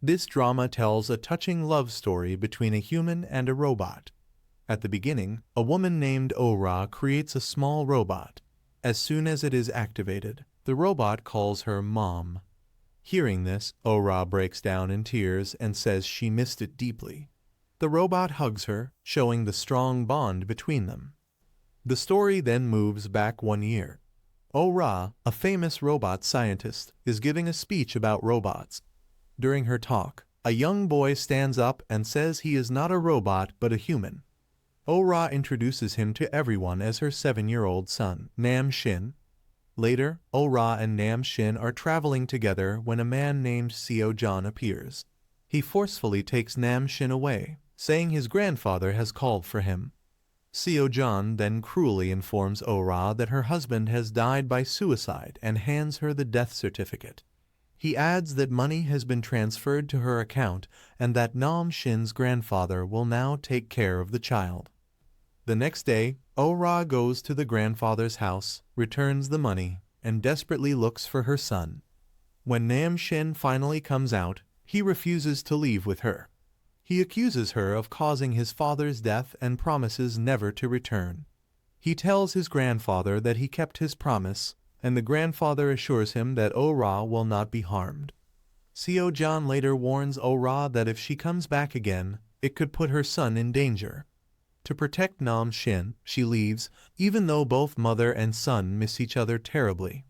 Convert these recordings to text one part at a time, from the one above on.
This drama tells a touching love story between a human and a robot. At the beginning, a woman named Ora creates a small robot. As soon as it is activated, the robot calls her Mom. Hearing this, Ora breaks down in tears and says she missed it deeply. The robot hugs her, showing the strong bond between them. The story then moves back 1 year. Ora, a famous robot scientist, is giving a speech about robots. During her talk, a young boy stands up and says he is not a robot but a human. Ora introduces him to everyone as her 7-year-old son, Nam Shin. Later, Ora and Nam Shin are traveling together when a man named Seo John appears. He forcefully takes Nam Shin away, saying his grandfather has called for him. Seo John then cruelly informs Ora that her husband has died by suicide and hands her the death certificate. He adds that money has been transferred to her account and that Nam Shin's grandfather will now take care of the child. The next day, Ora goes to the grandfather's house, returns the money, and desperately looks for her son. When Nam Shin finally comes out, he refuses to leave with her. He accuses her of causing his father's death and promises never to return. He tells his grandfather that he kept his promise, and the grandfather assures him that Ora will not be harmed. Seo John later warns Ora that if she comes back again, it could put her son in danger. To protect Nam Shin, she leaves, even though both mother and son miss each other terribly.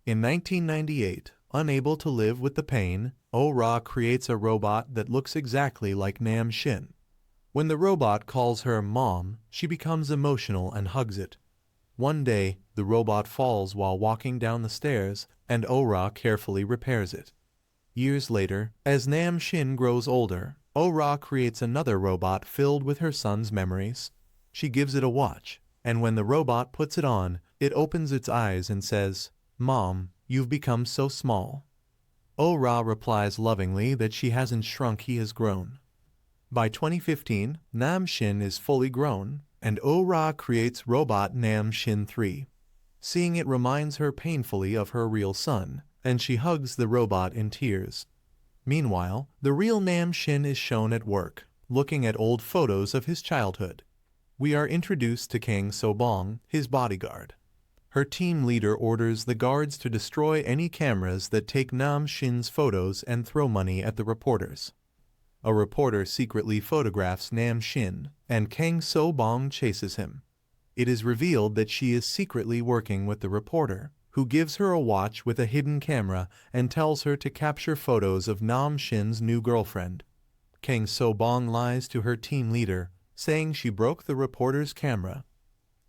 In 1998, unable to live with the pain, Ora creates a robot that looks exactly like Nam Shin. When the robot calls her Mom, she becomes emotional and hugs it. One day, the robot falls while walking down the stairs, and Ora carefully repairs it. Years later, as Nam Shin grows older, Ora creates another robot filled with her son's memories. She gives it a watch, and when the robot puts it on, it opens its eyes and says, "Mom, you've become so small." Ora replies lovingly that she hasn't shrunk, he has grown. By 2015, Nam Shin is fully grown, and Ora creates robot Nam Shin 3. Seeing it reminds her painfully of her real son, and she hugs the robot in tears. Meanwhile, the real Nam Shin is shown at work, looking at old photos of his childhood. We are introduced to Kang So-bong, his bodyguard. Her team leader orders the guards to destroy any cameras that take Nam Shin's photos and throw money at the reporters. A reporter secretly photographs Nam Shin, and Kang So-bong chases him. It is revealed that she is secretly working with the reporter, who gives her a watch with a hidden camera and tells her to capture photos of Nam Shin's new girlfriend. Kang So-bong lies to her team leader, saying she broke the reporter's camera.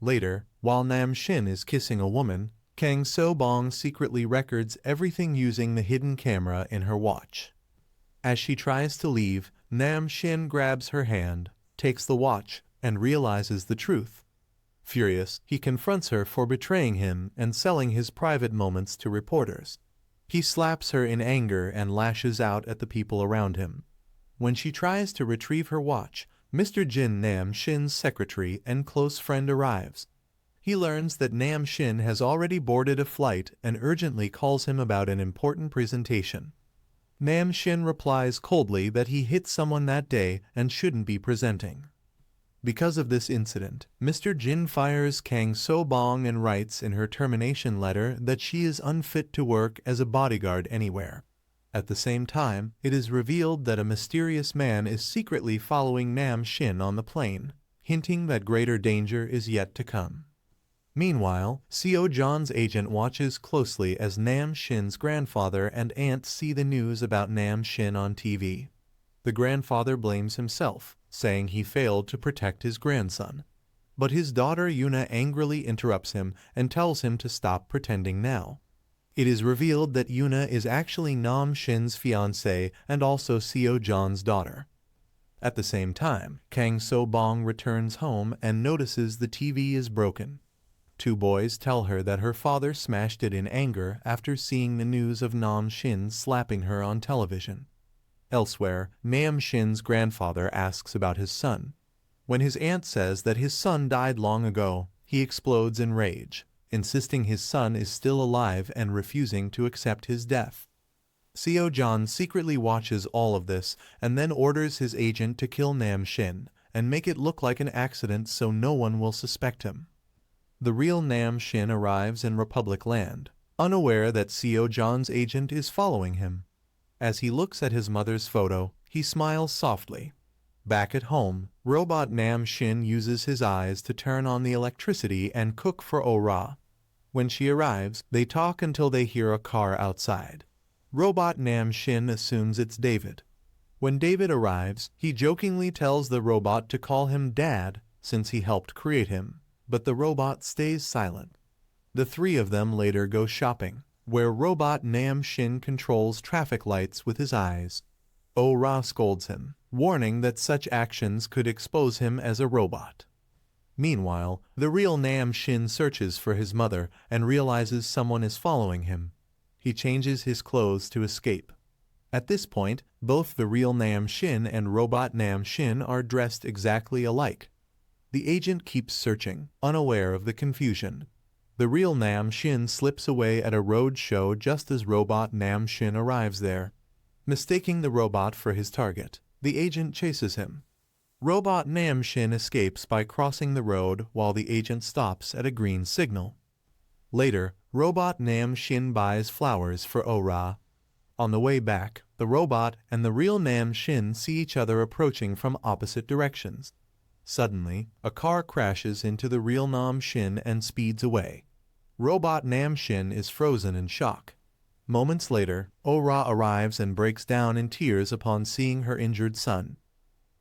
Later, while Nam Shin is kissing a woman, Kang So-bong secretly records everything using the hidden camera in her watch. As she tries to leave, Nam Shin grabs her hand, takes the watch, and realizes the truth. Furious, he confronts her for betraying him and selling his private moments to reporters. He slaps her in anger and lashes out at the people around him. When she tries to retrieve her watch, Mr. Jin, Nam Shin's secretary and close friend, arrives. He learns that Nam Shin has already boarded a flight and urgently calls him about an important presentation. Nam Shin replies coldly that he hit someone that day and shouldn't be presenting. Because of this incident, Mr. Jin fires Kang So-bong and writes in her termination letter that she is unfit to work as a bodyguard anywhere. At the same time, it is revealed that a mysterious man is secretly following Nam Shin on the plane, hinting that greater danger is yet to come. Meanwhile, Seo John's agent watches closely as Nam Shin's grandfather and aunt see the news about Nam Shin on TV. The grandfather blames himself, saying he failed to protect his grandson. But his daughter Yuna angrily interrupts him and tells him to stop pretending now. It is revealed that Yuna is actually Nam Shin's fiancée and also Seo John's daughter. At the same time, Kang So-bong returns home and notices the TV is broken. Two boys tell her that her father smashed it in anger after seeing the news of Nam Shin slapping her on television. Elsewhere, Nam Shin's grandfather asks about his son. When his aunt says that his son died long ago, he explodes in rage, insisting his son is still alive and refusing to accept his death. Seo John secretly watches all of this and then orders his agent to kill Nam Shin and make it look like an accident so no one will suspect him. The real Nam Shin arrives in Republic Land, unaware that Seo John's agent is following him. As he looks at his mother's photo, he smiles softly. Back at home, robot Nam Shin uses his eyes to turn on the electricity and cook for Oh-Ra. When she arrives, they talk until they hear a car outside. Robot Nam Shin assumes it's David. When David arrives, he jokingly tells the robot to call him Dad since he helped create him, but the robot stays silent. The three of them later go shopping, where robot Nam Shin controls traffic lights with his eyes. Oh-Ra scolds him, warning that such actions could expose him as a robot. Meanwhile, the real Nam Shin searches for his mother and realizes someone is following him. He changes his clothes to escape. At this point, both the real Nam Shin and robot Nam Shin are dressed exactly alike. The agent keeps searching, unaware of the confusion. The real Nam Shin slips away at a road show just as robot Nam Shin arrives there. Mistaking the robot for his target, the agent chases him. Robot Nam Shin escapes by crossing the road while the agent stops at a green signal. Later, robot Nam Shin buys flowers for Oh-Ra. On the way back, the robot and the real Nam Shin see each other approaching from opposite directions. Suddenly, a car crashes into the real Nam Shin and speeds away. Robot Nam Shin is frozen in shock. Moments later, Oh-Ra arrives and breaks down in tears upon seeing her injured son.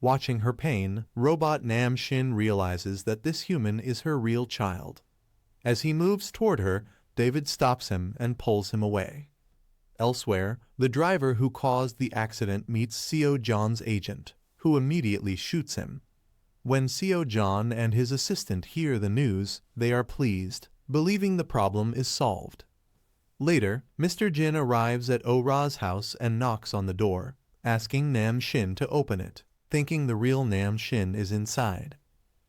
Watching her pain, robot Nam Shin realizes that this human is her real child. As he moves toward her, David stops him and pulls him away. Elsewhere, the driver who caused the accident meets Seo John's agent, who immediately shoots him. When Seo John and his assistant hear the news, they are pleased, believing the problem is solved. Later, Mr. Jin arrives at Oh-Ra's house and knocks on the door, asking Nam Shin to open it, thinking the real Nam Shin is inside.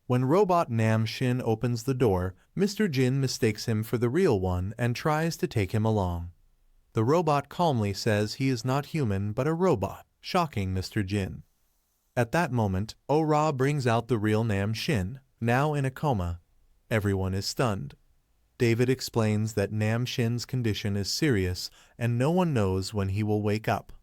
When robot Nam Shin opens the door, Mr. Jin mistakes him for the real one and tries to take him along. The robot calmly says he is not human but a robot, shocking Mr. Jin. At that moment, Oh-Ra brings out the real Nam Shin, now in a coma. Everyone is stunned. David explains that Nam Shin's condition is serious and no one knows when he will wake up.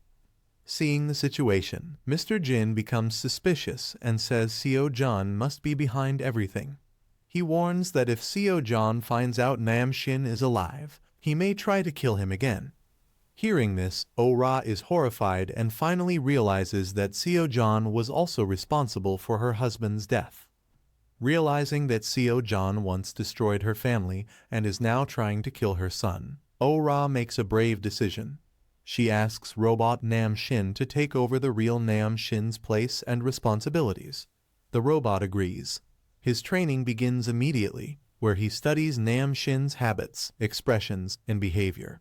Seeing the situation, Mr. Jin becomes suspicious and says Seo John must be behind everything. He warns that if Seo John finds out Nam Shin is alive, he may try to kill him again. Hearing this, Oh-Ra is horrified and finally realizes that Seo John was also responsible for her husband's death. Realizing that Seo John once destroyed her family and is now trying to kill her son, Oh-Ra makes a brave decision. She asks robot Nam Shin to take over the real Nam Shin's place and responsibilities. The robot agrees. His training begins immediately, where he studies Nam Shin's habits, expressions, and behavior.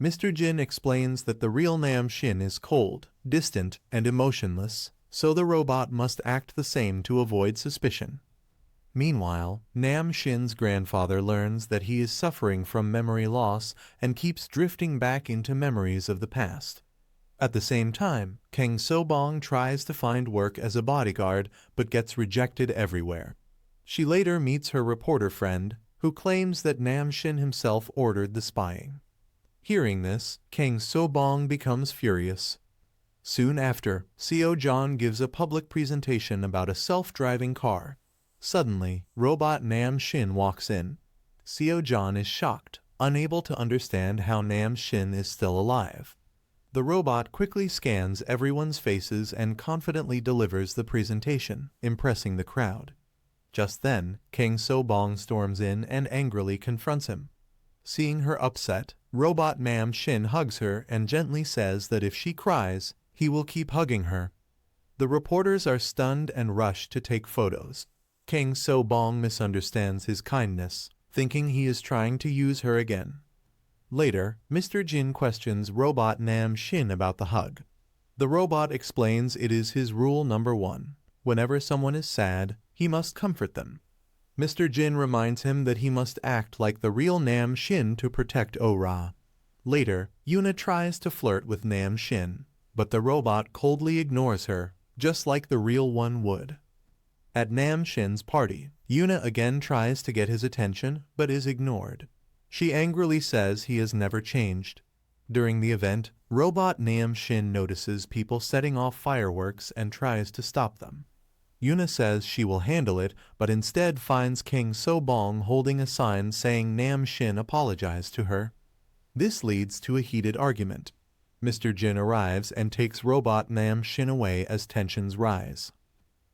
Mr. Jin explains that the real Nam Shin is cold, distant, and emotionless, so the robot must act the same to avoid suspicion. Meanwhile, Nam Shin's grandfather learns that he is suffering from memory loss and keeps drifting back into memories of the past. At the same time, Kang So-bong tries to find work as a bodyguard but gets rejected everywhere. She later meets her reporter friend, who claims that Nam Shin himself ordered the spying. Hearing this, Kang So-bong becomes furious. Soon after, Seo John gives a public presentation about a self-driving car. Suddenly, robot Nam Shin walks in. Seo John is shocked, unable to understand how Nam Shin is still alive. The robot quickly scans everyone's faces and confidently delivers the presentation, impressing the crowd. Just then, Kang So-bong storms in and angrily confronts him. Seeing her upset, robot Nam Shin hugs her and gently says that if she cries, he will keep hugging her. The reporters are stunned and rush to take photos. Kang So-bong misunderstands his kindness, thinking he is trying to use her again. Later, Mr. Jin questions robot Nam Shin about the hug. The robot explains it is his rule number 1. Whenever someone is sad, he must comfort them. Mr. Jin reminds him that he must act like the real Nam Shin to protect Oh-Ra. Later, Yuna tries to flirt with Nam Shin, but the robot coldly ignores her, just like the real one would. At Nam Shin's party, Yuna again tries to get his attention, but is ignored. She angrily says he has never changed. During the event, robot Nam Shin notices people setting off fireworks and tries to stop them. Yuna says she will handle it, but instead finds King Sobong holding a sign saying Nam Shin apologized to her. This leads to a heated argument. Mr. Jin arrives and takes robot Nam Shin away as tensions rise.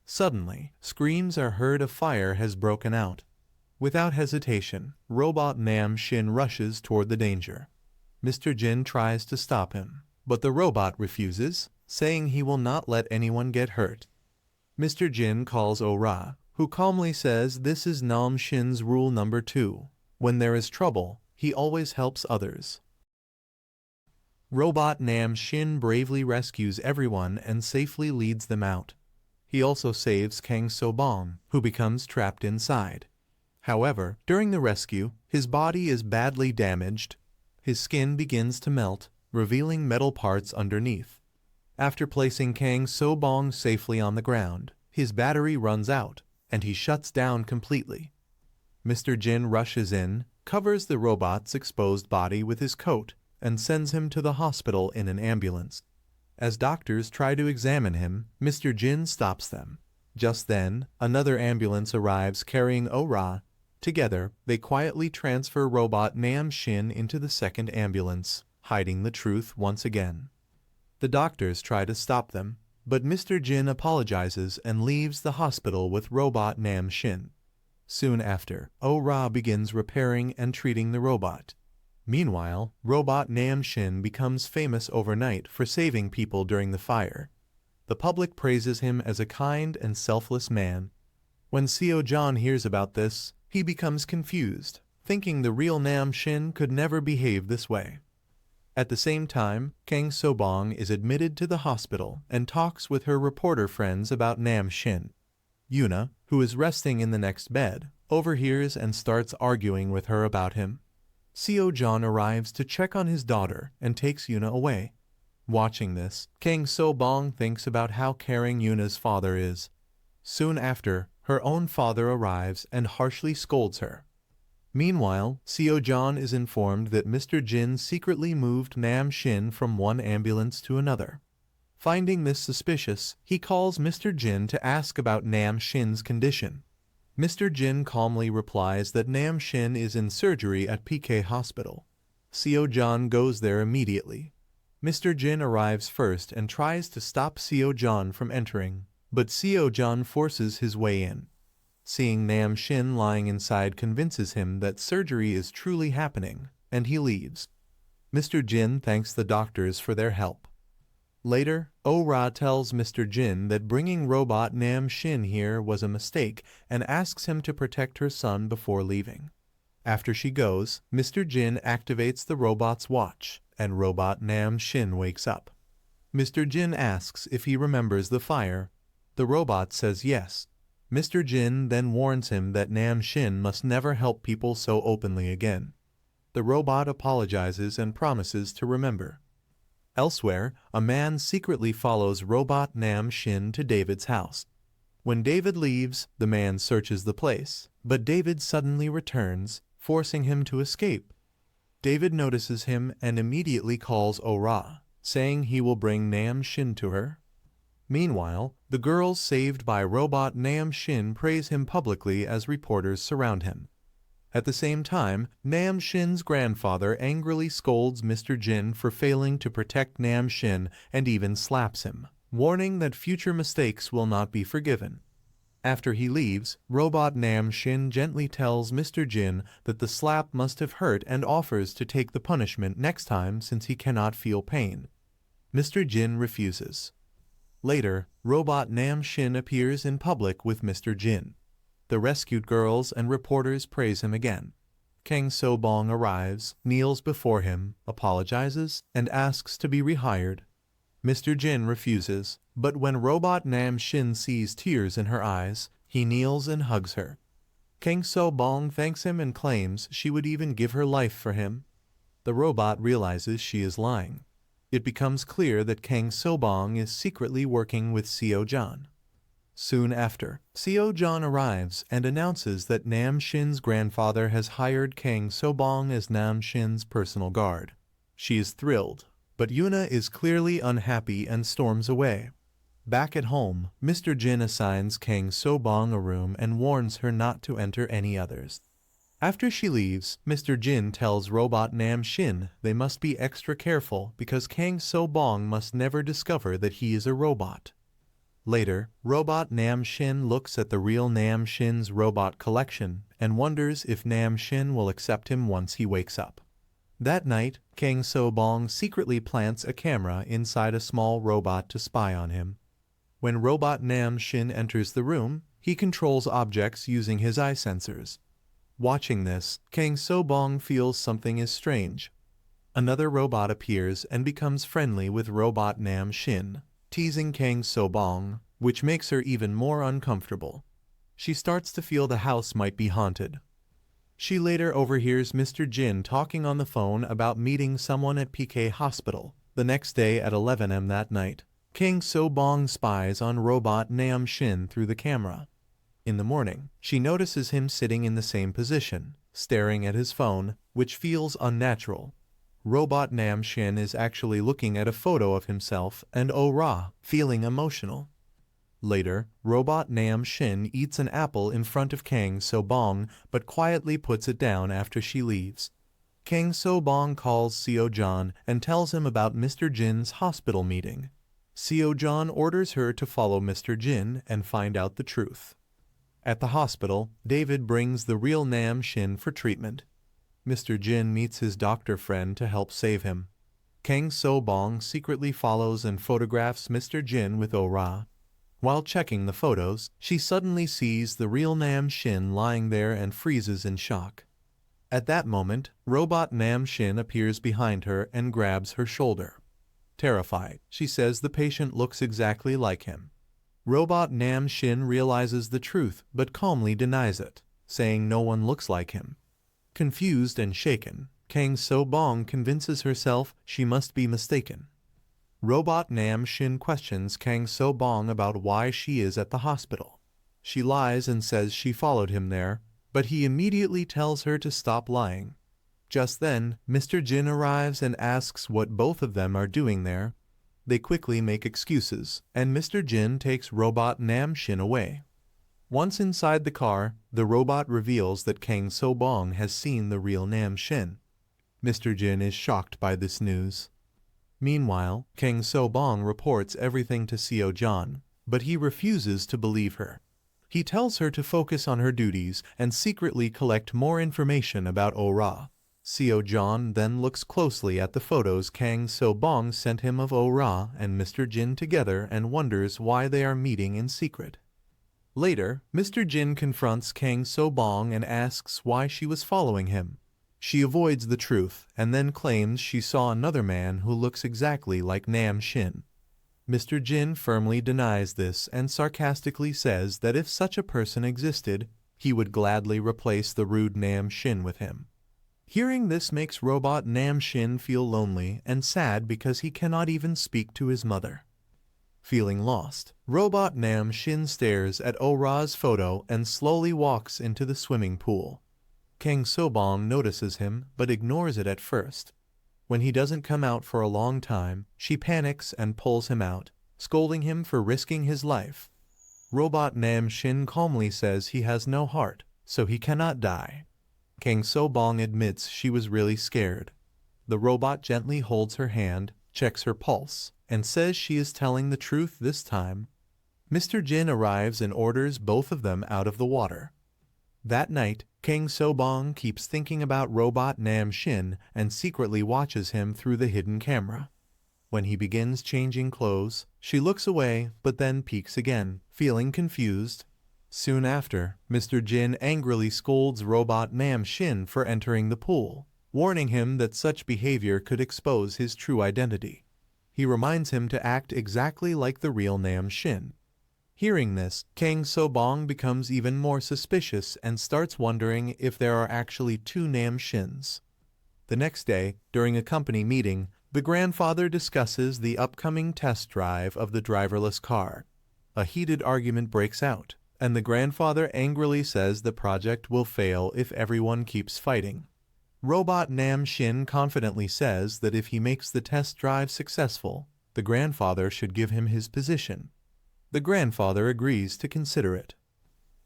Suddenly, screams are heard a fire has broken out. Without hesitation, robot Nam Shin rushes toward the danger. Mr. Jin tries to stop him, but the robot refuses, saying he will not let anyone get hurt. Mr. Jin calls Ora, who calmly says this is Nam Shin's rule number 2. When there is trouble, he always helps others. Robot Nam Shin bravely rescues everyone and safely leads them out. He also saves Kang Sobong, who becomes trapped inside. However, during the rescue, his body is badly damaged. His skin begins to melt, revealing metal parts underneath. After placing Kang Sobong safely on the ground, his battery runs out, and he shuts down completely. Mr. Jin rushes in, covers the robot's exposed body with his coat, and sends him to the hospital in an ambulance. As doctors try to examine him, Mr. Jin stops them. Just then, another ambulance arrives carrying Ora. Together, they quietly transfer robot Nam Shin into the second ambulance, hiding the truth once again. The doctors try to stop them, but Mr. Jin apologizes and leaves the hospital with robot Nam Shin. Soon after, Ora begins repairing and treating the robot. Meanwhile, robot Nam Shin becomes famous overnight for saving people during the fire. The public praises him as a kind and selfless man. When Seo John hears about this, he becomes confused, thinking the real Nam Shin could never behave this way. At the same time, Kang Sobong is admitted to the hospital and talks with her reporter friends about Nam Shin. Yuna, who is resting in the next bed, overhears and starts arguing with her about him. Seo John arrives to check on his daughter and takes Yuna away. Watching this, Kang Sobong thinks about how caring Yuna's father is. Soon after, her own father arrives and harshly scolds her. Meanwhile, Seo John is informed that Mr. Jin secretly moved Nam Shin from one ambulance to another. Finding this suspicious, he calls Mr. Jin to ask about Nam Shin's condition. Mr. Jin calmly replies that Nam Shin is in surgery at PK Hospital. Seo John goes there immediately. Mr. Jin arrives first and tries to stop Seo John from entering, but Seo John forces his way in. Seeing Nam Shin lying inside convinces him that surgery is truly happening, and he leaves. Mr. Jin thanks the doctors for their help. Later, Ora tells Mr. Jin that bringing robot Nam Shin here was a mistake and asks him to protect her son before leaving. After she goes, Mr. Jin activates the robot's watch, and robot Nam Shin wakes up. Mr. Jin asks if he remembers the fire. The robot says yes. Mr. Jin then warns him that Nam Shin must never help people so openly again. The robot apologizes and promises to remember. Elsewhere, a man secretly follows robot Nam Shin to David's house. When David leaves, the man searches the place, but David suddenly returns, forcing him to escape. David notices him and immediately calls Ora, saying he will bring Nam Shin to her. Meanwhile, the girls saved by robot Nam Shin praise him publicly as reporters surround him. At the same time, Nam Shin's grandfather angrily scolds Mr. Jin for failing to protect Nam Shin and even slaps him, warning that future mistakes will not be forgiven. After he leaves, robot Nam Shin gently tells Mr. Jin that the slap must have hurt and offers to take the punishment next time since he cannot feel pain. Mr. Jin refuses. Later, robot Nam Shin appears in public with Mr. Jin. The rescued girls and reporters praise him again. Kang Sobong arrives, kneels before him, apologizes, and asks to be rehired. Mr. Jin refuses, but when robot Nam Shin sees tears in her eyes, he kneels and hugs her. Kang Sobong thanks him and claims she would even give her life for him. The robot realizes she is lying. It becomes clear that Kang So-bong is secretly working with Seo-jan. Soon after, Seo-jan arrives and announces that Nam Shin's grandfather has hired Kang So-bong as Nam Shin's personal guard. She is thrilled, but Yuna is clearly unhappy and storms away. Back at home, Mr. Jin assigns Kang So-bong a room and warns her not to enter any others. After she leaves, Mr. Jin tells Robot Nam Shin they must be extra careful because Kang So-bong must never discover that he is a robot. Later, Robot Nam Shin looks at the real Nam Shin's robot collection and wonders if Nam Shin will accept him once he wakes up. That night, Kang So-bong secretly plants a camera inside a small robot to spy on him. When Robot Nam Shin enters the room, he controls objects using his eye sensors. Watching this, Kang So-bong feels something is strange. Another robot appears and becomes friendly with Robot Nam Shin, teasing Kang So-bong, which makes her even more uncomfortable. She starts to feel the house might be haunted. She later overhears Mr. Jin talking on the phone about meeting someone at PK Hospital. The next day at 11 am that night, Kang So-bong spies on Robot Nam Shin through the camera. In the morning, she notices him sitting in the same position, staring at his phone, which feels unnatural. Robot Nam Shin is actually looking at a photo of himself and Oh-ra, feeling emotional. Later, Robot Nam Shin eats an apple in front of Kang So-bong but quietly puts it down after she leaves. Kang So-bong calls Seo-jan and tells him about Mr. Jin's hospital meeting. Seo-jan orders her to follow Mr. Jin and find out the truth. At the hospital, David brings the real Nam Shin for treatment. Mr. Jin meets his doctor friend to help save him. Kang So-bong secretly follows and photographs Mr. Jin with Oh-ra. While checking the photos, she suddenly sees the real Nam Shin lying there and freezes in shock. At that moment, Robot Nam Shin appears behind her and grabs her shoulder. Terrified, she says the patient looks exactly like him. Robot Nam Shin realizes the truth but calmly denies it, saying no one looks like him. Confused and shaken, Kang So-bong convinces herself she must be mistaken. Robot Nam Shin questions Kang So-bong about why she is at the hospital. She lies and says she followed him there, but he immediately tells her to stop lying. Just then, Mr. Jin arrives and asks what both of them are doing there. They quickly make excuses, and Mr. Jin takes Robot Nam Shin away. Once inside the car, the robot reveals that Kang So-bong has seen the real Nam Shin. Mr. Jin is shocked by this news. Meanwhile, Kang So-bong reports everything to Seo-jan, but he refuses to believe her. He tells her to focus on her duties and secretly collect more information about Oh-ra. Seo-jan then looks closely at the photos Kang So-bong sent him of Oh-ra and Mr. Jin together and wonders why they are meeting in secret. Later, Mr. Jin confronts Kang So-bong and asks why she was following him. She avoids the truth and then claims she saw another man who looks exactly like Nam Shin. Mr. Jin firmly denies this and sarcastically says that if such a person existed, he would gladly replace the rude Nam Shin with him. Hearing this makes Robot Nam Shin feel lonely and sad because he cannot even speak to his mother. Feeling lost, Robot Nam Shin stares at Oh-ra's photo and slowly walks into the swimming pool. Kang So-bong notices him but ignores it at first. When he doesn't come out for a long time, she panics and pulls him out, scolding him for risking his life. Robot Nam Shin calmly says he has no heart, so he cannot die. Kang So-bong admits she was really scared. The robot gently holds her hand, checks her pulse, and says she is telling the truth this time. Mr. Jin arrives and orders both of them out of the water. That night, Kang So-bong keeps thinking about Robot Nam Shin and secretly watches him through the hidden camera. When he begins changing clothes, she looks away but then peeks again, feeling confused. Soon after, Mr. Jin angrily scolds Robot Nam Shin for entering the pool, warning him that such behavior could expose his true identity. He reminds him to act exactly like the real Nam Shin. Hearing this, Kang So-bong becomes even more suspicious and starts wondering if there are actually two Nam Shins. The next day, during a company meeting, the grandfather discusses the upcoming test drive of the driverless car. A heated argument breaks out, and the grandfather angrily says the project will fail if everyone keeps fighting. Robot Nam Shin confidently says that if he makes the test drive successful, the grandfather should give him his position. The grandfather agrees to consider it.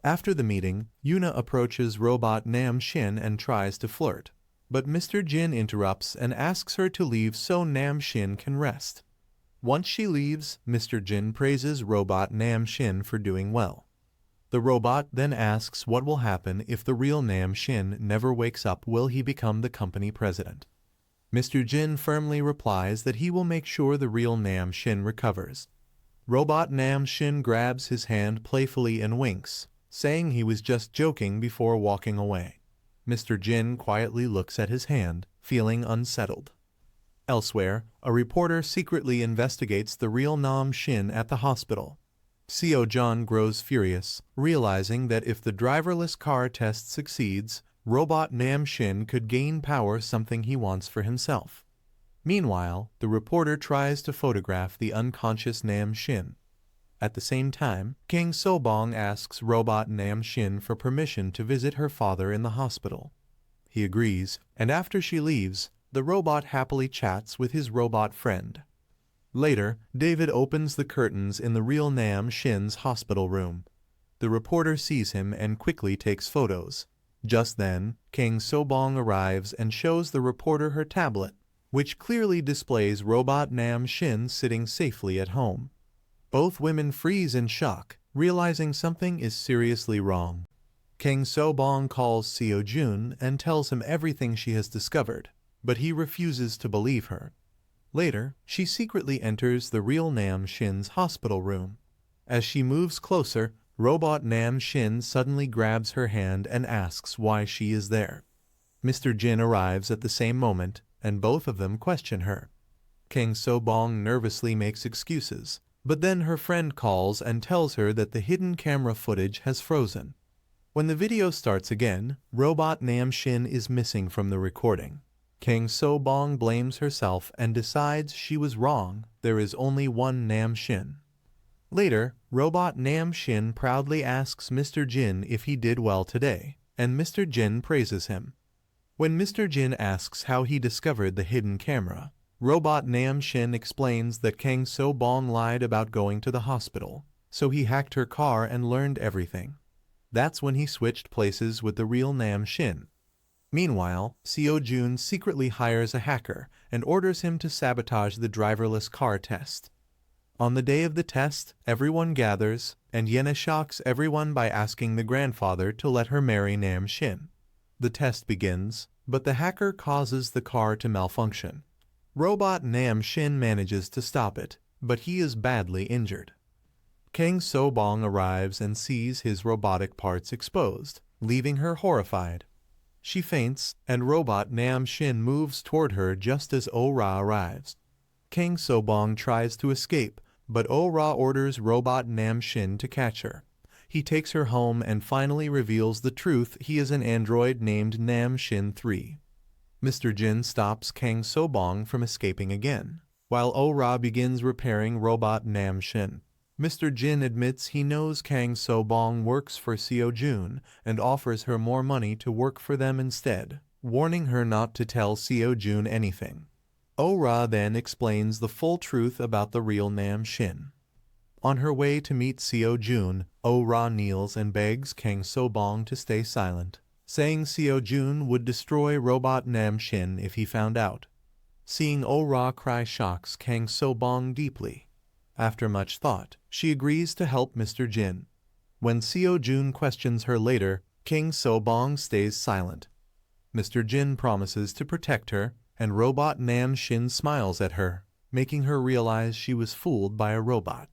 After the meeting, Yuna approaches Robot Nam Shin and tries to flirt, but Mr. Jin interrupts and asks her to leave so Nam Shin can rest. Once she leaves, Mr. Jin praises Robot Nam Shin for doing well. The robot then asks what will happen if the real Nam Shin never wakes up. Will he become the company president? Mr. Jin firmly replies that he will make sure the real Nam Shin recovers. Robot Nam Shin grabs his hand playfully and winks, saying he was just joking before walking away. Mr. Jin quietly looks at his hand, feeling unsettled. Elsewhere, a reporter secretly investigates the real Nam Shin at the hospital. Seo John grows furious, realizing that if the driverless car test succeeds, Robot Nam Shin could gain power, something he wants for himself. Meanwhile, the reporter tries to photograph the unconscious Nam Shin. At the same time, King Sobong asks Robot Nam Shin for permission to visit her father in the hospital. He agrees, and after she leaves, the robot happily chats with his robot friend. Later, David opens the curtains in the real Nam Shin's hospital room. The reporter sees him and quickly takes photos. Just then, King Sobong arrives and shows the reporter her tablet, which clearly displays Robot Nam Shin sitting safely at home. Both women freeze in shock, realizing something is seriously wrong. King Sobong calls Seo Jun and tells him everything she has discovered, but he refuses to believe her. Later, she secretly enters the real Nam Shin's hospital room. As she moves closer, Robot Nam Shin suddenly grabs her hand and asks why she is there. Mr. Jin arrives at the same moment, and both of them question her. King Sobong nervously makes excuses, but then her friend calls and tells her that the hidden camera footage has frozen. When the video starts again, Robot Nam Shin is missing from the recording. King Sobong blames herself and decides she was wrong. There is only one Nam Shin. Later, Robot Nam Shin proudly asks Mr. Jin if he did well today, and Mr. Jin praises him. When Mr. Jin asks how he discovered the hidden camera, Robot Nam Shin explains that King Sobong lied about going to the hospital, so he hacked her car and learned everything. That's when he switched places with the real Nam Shin. Meanwhile, Seo Jun secretly hires a hacker and orders him to sabotage the driverless car test. On the day of the test, everyone gathers, and Yena shocks everyone by asking the grandfather to let her marry Nam Shin. The test begins, but the hacker causes the car to malfunction. Robot Nam Shin manages to stop it, but he is badly injured. King Sobong arrives and sees his robotic parts exposed, leaving her horrified. She faints, and Robot Nam Shin moves toward her just as Oh-Ra arrives. King Sobong tries to escape, but Oh-Ra orders Robot Nam Shin to catch her. He takes her home and finally reveals the truth: he is an android named Nam Shin 3. Mr. Jin stops King Sobong from escaping again, while Oh-Ra begins repairing Robot Nam Shin. Mr. Jin admits he knows Kang Sobong works for Seo Jun and offers her more money to work for them instead, warning her not to tell Seo Jun anything. Oh-Ra then explains the full truth about the real Nam Shin. On her way to meet Seo Jun, Oh-Ra kneels and begs Kang Sobong to stay silent, saying Seo Jun would destroy Robot Nam Shin if he found out. Seeing Oh-Ra cry shocks Kang Sobong deeply. After much thought, she agrees to help Mr. Jin. When Seo Jun questions her later, King Sobong stays silent. Mr. Jin promises to protect her, and Robot Nam Shin smiles at her, making her realize she was fooled by a robot.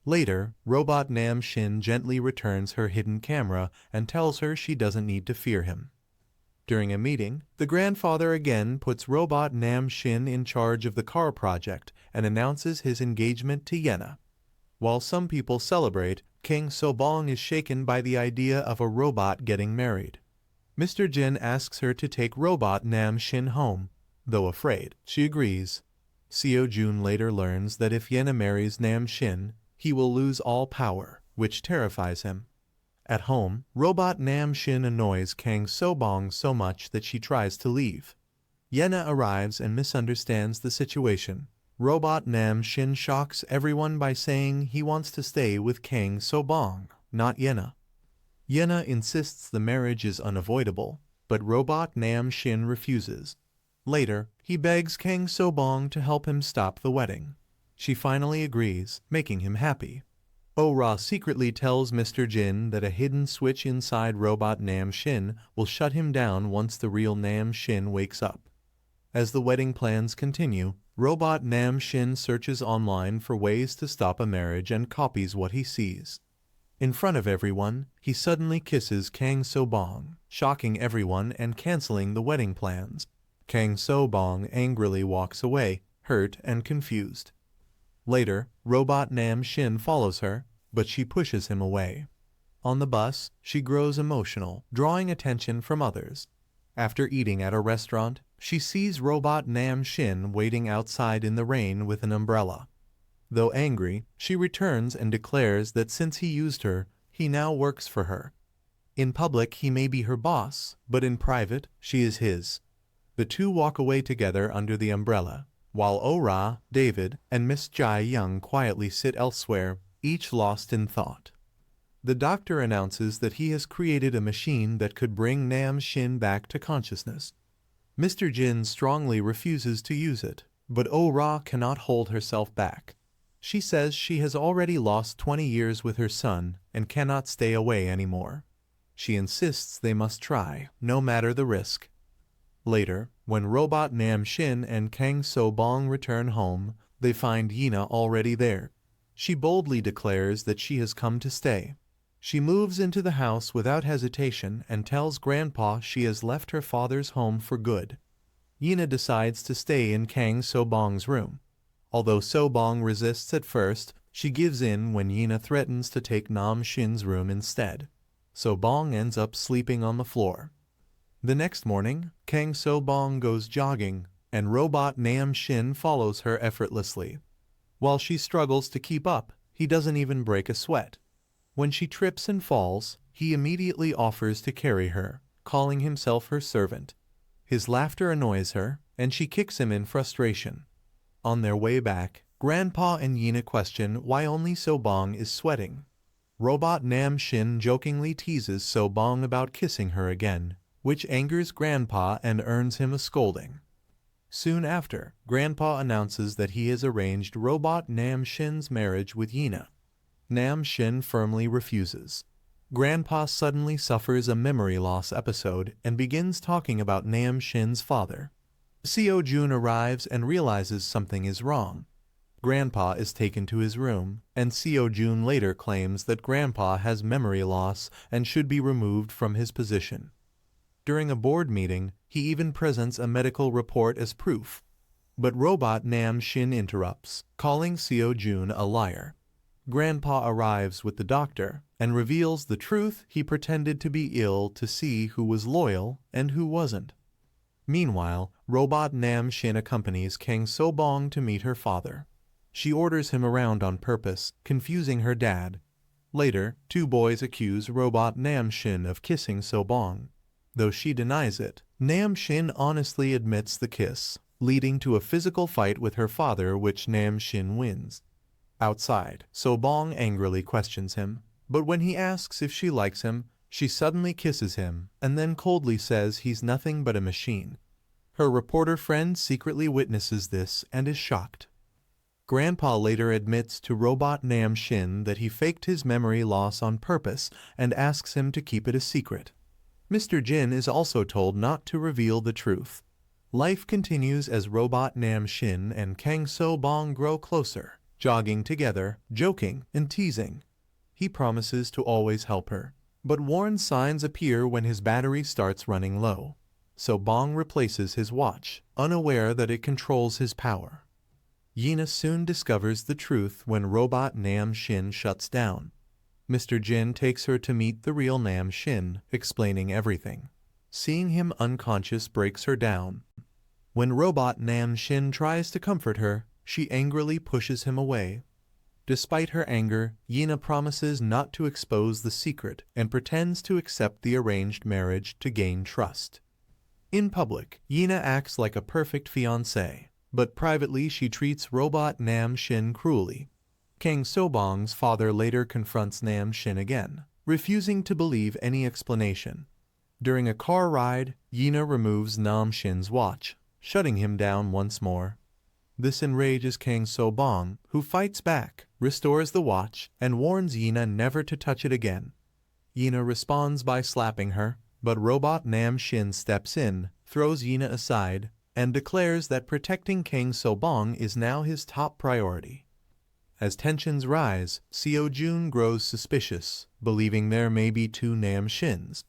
Later, Robot Nam Shin gently returns her hidden camera and tells her she doesn't need to fear him. During a meeting, the grandfather again puts Robot Nam Shin in charge of the car project and announces his engagement to Yena. While some people celebrate, King Sobong is shaken by the idea of a robot getting married. Mr. Jin asks her to take robot Nam Shin home. Though afraid, she agrees. Seo Jun later learns that if Yena marries Nam Shin, he will lose all power, which terrifies him. At home, robot Nam Shin annoys Kang So-bong so much that she tries to leave. Yena arrives and misunderstands the situation. Robot Nam Shin shocks everyone by saying he wants to stay with Kang So-bong, not Yena. Yena insists the marriage is unavoidable, but robot Nam Shin refuses. Later, he begs Kang So-bong to help him stop the wedding. She finally agrees, making him happy. Oh-ra secretly tells Mr. Jin that a hidden switch inside robot Nam Shin will shut him down once the real Nam Shin wakes up. As the wedding plans continue, robot Nam Shin searches online for ways to stop a marriage and copies what he sees. In front of everyone, he suddenly kisses Kang So-bong, shocking everyone and canceling the wedding plans. Kang So-bong angrily walks away, hurt and confused. Later, robot Nam Shin follows her, but she pushes him away. On the bus, she grows emotional, drawing attention from others. After eating at a restaurant, she sees robot Nam Shin waiting outside in the rain with an umbrella. Though angry, she returns and declares that since he used her, he now works for her. In public, he may be her boss, but in private, she is his. The two walk away together under the umbrella, while Oh-ra, David, and Miss Jae-young quietly sit elsewhere, each lost in thought. The doctor announces that he has created a machine that could bring Nam Shin back to consciousness. Mr. Jin strongly refuses to use it, but Oh-ra cannot hold herself back. She says she has already lost 20 years with her son and cannot stay away anymore. She insists they must try, no matter the risk. Later, when robot Nam Shin and Kang So-bong return home, they find Yena already there. She boldly declares that she has come to stay. She moves into the house without hesitation and tells Grandpa she has left her father's home for good. Yena decides to stay in Kang So-bong's room. Although So-bong resists at first, she gives in when Yena threatens to take Nam Shin's room instead. So-bong ends up sleeping on the floor. The next morning, Kang So-bong goes jogging, and robot Nam Shin follows her effortlessly. While she struggles to keep up, he doesn't even break a sweat. When she trips and falls, he immediately offers to carry her, calling himself her servant. His laughter annoys her, and she kicks him in frustration. On their way back, Grandpa and Yena question why only So-bong is sweating. Robot Nam Shin jokingly teases So-bong about kissing her again, which angers Grandpa and earns him a scolding. Soon after, Grandpa announces that he has arranged robot Nam Shin's marriage with Yena. Nam Shin firmly refuses. Grandpa suddenly suffers a memory loss episode and begins talking about Nam Shin's father. Seo Jun arrives and realizes something is wrong. Grandpa is taken to his room, and Seo Jun later claims that Grandpa has memory loss and should be removed from his position. During a board meeting, he even presents a medical report as proof. But robot Nam Shin interrupts, calling Seo Jun a liar. Grandpa arrives with the doctor and reveals the truth. He pretended to be ill to see who was loyal and who wasn't. Meanwhile, robot Nam Shin accompanies Kang So-bong to meet her father. She orders him around on purpose, confusing her dad. Later, two boys accuse robot Nam Shin of kissing So-bong. Though she denies it, Nam Shin honestly admits the kiss, leading to a physical fight with her father which Nam Shin wins. Outside, So-bong angrily questions him, but when he asks if she likes him, she suddenly kisses him and then coldly says he's nothing but a machine. Her reporter friend secretly witnesses this and is shocked. Grandpa later admits to robot Nam Shin that he faked his memory loss on purpose and asks him to keep it a secret. Mr. Jin is also told not to reveal the truth. Life continues as robot Nam Shin and Kang So-bong grow closer, jogging together, joking and teasing. He promises to always help her, but warning signs appear when his battery starts running low. So-bong replaces his watch, unaware that it controls his power. Yena soon discovers the truth when robot Nam Shin shuts down. Mr. Jin takes her to meet the real Nam Shin, explaining everything. seeing him unconscious breaks her down. When robot Nam Shin tries to comfort her, she angrily pushes him away. Despite her anger, Yina promises not to expose the secret and pretends to accept the arranged marriage to gain trust. In public, Yina acts like a perfect fiancée, but privately she treats robot Nam Shin cruelly. Kang Sobong's father later confronts Nam Shin again, refusing to believe any explanation. During a car ride, Yina removes Nam Shin's watch, shutting him down once more. This enrages Kang Sobong, who fights back, restores the watch, and warns Yina never to touch it again. Yina responds by slapping her, but robot Nam Shin steps in, throws Yina aside, and declares that protecting Kang Sobong is now his top priority. As tensions rise, Seo Jun grows suspicious, believing there may be two Nam Shins.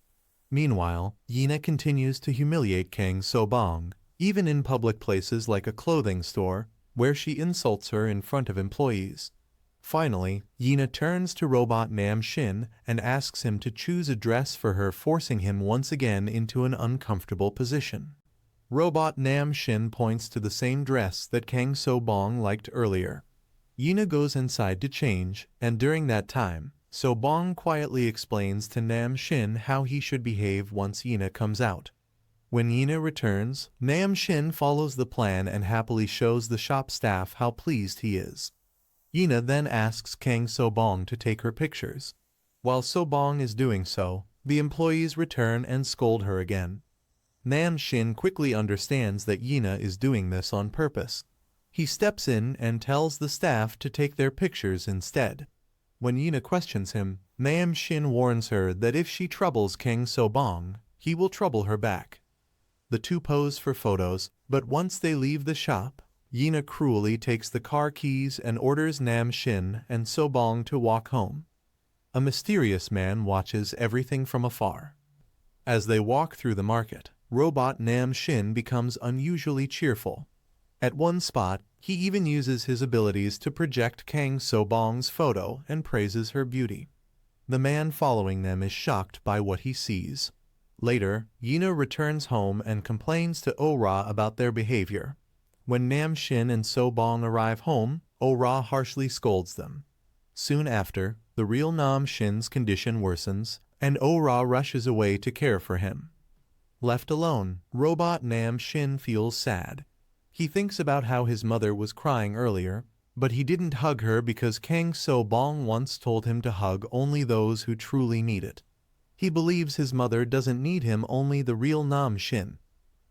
Meanwhile, Yina continues to humiliate Kang Sobong, even in public places like a clothing store, where she insults her in front of employees. Finally, Yina turns to robot Nam Shin and asks him to choose a dress for her, forcing him once again into an uncomfortable position. Robot Nam Shin points to the same dress that Kang Sobong liked earlier. Yina goes inside to change, and during that time, Sobong quietly explains to Nam Shin how he should behave once Yina comes out. When Yina returns, Nam Shin follows the plan and happily shows the shop staff how pleased he is. Yina then asks Kang Sobong to take her pictures. While Sobong is doing so, the employees return and scold her again. Nam Shin quickly understands that Yina is doing this on purpose. He steps in and tells the staff to take their pictures instead. When Yina questions him, Nam Shin warns her that if she troubles Kang Sobong, he will trouble her back. The two pose for photos, but once they leave the shop, Yina cruelly takes the car keys and orders Nam Shin and Sobong to walk home. A mysterious man watches everything from afar. As they walk through the market, robot Nam Shin becomes unusually cheerful. At one spot, he even uses his abilities to project Kang Sobong's photo and praises her beauty. The man following them is shocked by what he sees. Later, Yina returns home and complains to Ora about their behavior. When Nam Shin and Sobong arrive home, Ora harshly scolds them. Soon after, the real Nam Shin's condition worsens, and Ora rushes away to care for him. Left alone, robot Nam Shin feels sad. He thinks about how his mother was crying earlier, but he didn't hug her because Kang Sobong once told him to hug only those who truly need it. He believes his mother doesn't need him, only the real Nam Shin.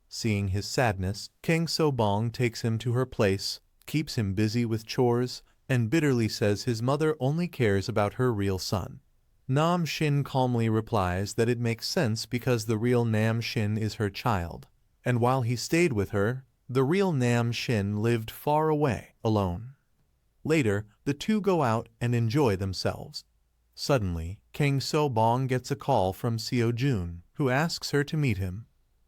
Seeing his sadness, Kang Sobong takes him to her place, keeps him busy with chores, and bitterly says his mother only cares about her real son. Nam Shin calmly replies that it makes sense because the real Nam Shin is her child, and while he stayed with her, the real Nam Shin lived far away, alone. Later, the two go out and enjoy themselves. Suddenly, Kang Sobong gets a call from Seo Jun, who asks her to meet him.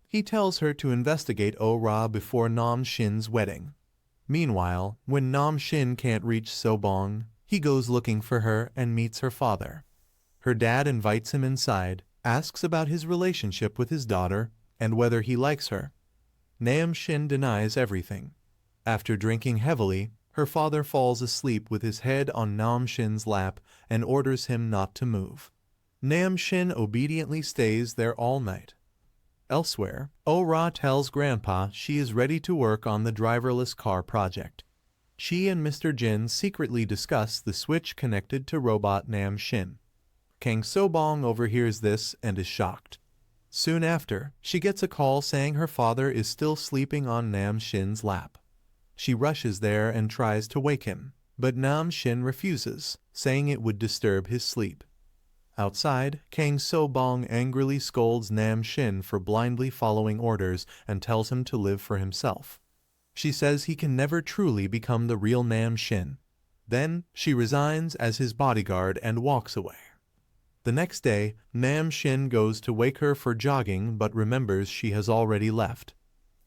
He tells her to investigate Ora before Nam Shin's wedding. Meanwhile, when Nam Shin can't reach Sobong, he goes looking for her and meets her father. Her dad invites him inside, asks about his relationship with his daughter, and whether he likes her. Nam Shin denies everything. After drinking heavily, her father falls asleep with his head on Nam Shin's lap and orders him not to move. Nam Shin obediently stays there all night. Elsewhere, Ora tells Grandpa she is ready to work on the driverless car project. She and Mr. Jin secretly discuss the switch connected to robot Nam Shin. Kang Sobong overhears this and is shocked. Soon after, she gets a call saying her father is still sleeping on Nam Shin's lap. She rushes there and tries to wake him, but Nam Shin refuses, saying it would disturb his sleep. Outside, Kang Sobong angrily scolds Nam Shin for blindly following orders and tells him to live for himself. She says he can never truly become the real Nam Shin. Then, she resigns as his bodyguard and walks away. The next day, Nam Shin goes to wake her for jogging but remembers she has already left.